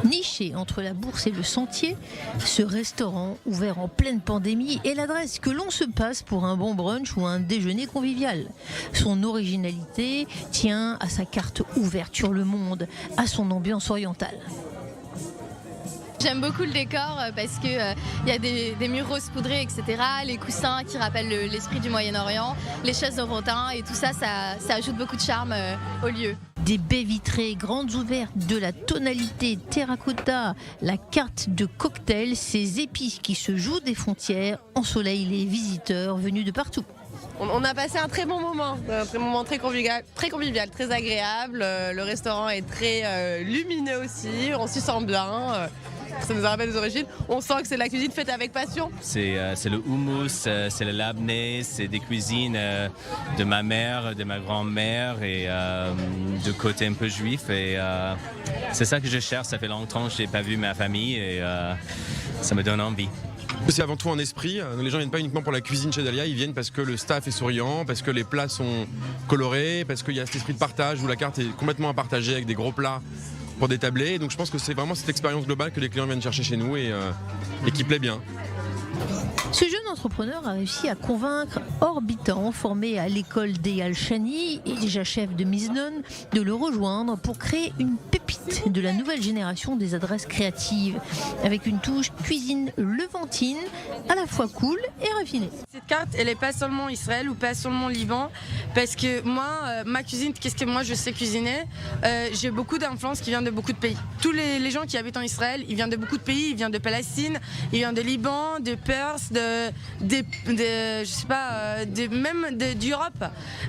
Niché entre la Bourse et le Sentier, ce restaurant, ouvert en pleine pandémie, est l'adresse que l'on se passe pour un bon brunch ou un déjeuner convivial. Son originalité tient à sa carte ouverte sur le monde, à son ambiance orientale. J'aime beaucoup le décor parce que y a des murs roses poudrés, etc. Les coussins qui rappellent l'esprit du Moyen-Orient, les chaises de rotin et tout ça, ça ajoute beaucoup de charme au lieu. Des baies vitrées grandes ouvertes, de la tonalité terracotta, la carte de cocktail, ces épices qui se jouent des frontières ensoleillent les visiteurs venus de partout. On a passé un très bon moment, très convivial, très agréable. Le restaurant est très lumineux aussi, on s'y sent bien. Ça nous rappelle des origines. On sent que c'est de la cuisine faite avec passion. C'est le houmous, c'est le labneh, c'est des cuisines de ma mère, de ma grand-mère et de côté un peu juif. Et c'est ça que je cherche. Ça fait longtemps que je n'ai pas vu ma famille et ça me donne envie. C'est avant tout un esprit. Les gens viennent pas uniquement pour la cuisine chez Dahlia, ils viennent parce que le staff est souriant, parce que les plats sont colorés, parce qu'il y a cet esprit de partage où la carte est complètement à partager avec des gros plats pour des tablés. Donc je pense que c'est vraiment cette expérience globale que les clients viennent chercher chez nous et qui plaît bien. Ce jeune entrepreneur a réussi à convaincre Orbitan, formé à l'école d'Eyal Chani et déjà chef de Miznon, de le rejoindre pour créer une pépite de la nouvelle génération des adresses créatives, avec une touche cuisine levantine, à la fois cool et raffinée. Cette carte, elle n'est pas seulement Israël ou pas seulement Liban, parce que moi, ma cuisine, qu'est-ce que moi je sais cuisiner, j'ai beaucoup d'influence qui vient de beaucoup de pays. Tous les gens qui habitent en Israël, ils viennent de beaucoup de pays, ils viennent de Palestine, ils viennent de Liban, de Perse, je sais pas, même d'Europe.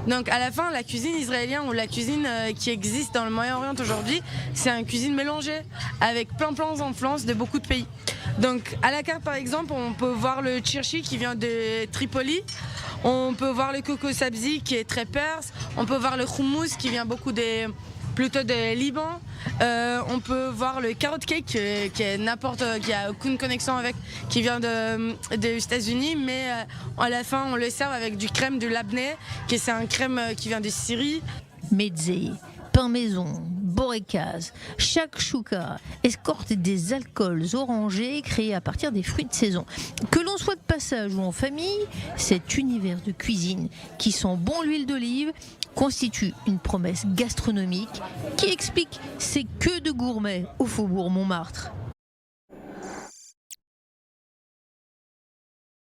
Donc à la fin, la cuisine israélienne ou la cuisine qui existe dans le Moyen-Orient aujourd'hui, c'est une cuisine mélangée avec plein d'influences de beaucoup de pays. Donc à la carte par exemple, on peut voir le chirchi qui vient de Tripoli, on peut voir le coco sabzi qui est très perse, on peut voir le hummus qui vient plutôt de Liban. On peut voir le carrot cake qui a aucune connexion avec, qui vient des États-Unis, mais à la fin on le sert avec du crème de labneh, qui c'est un crème qui vient de Syrie. Mezzé, pain maison, borécase, shakshuka escorte des alcools orangés créés à partir des fruits de saison. Que l'on soit de passage ou en famille, cet univers de cuisine qui sent bon l'huile d'olive constitue une promesse gastronomique qui explique ces queues de gourmets au faubourg Montmartre.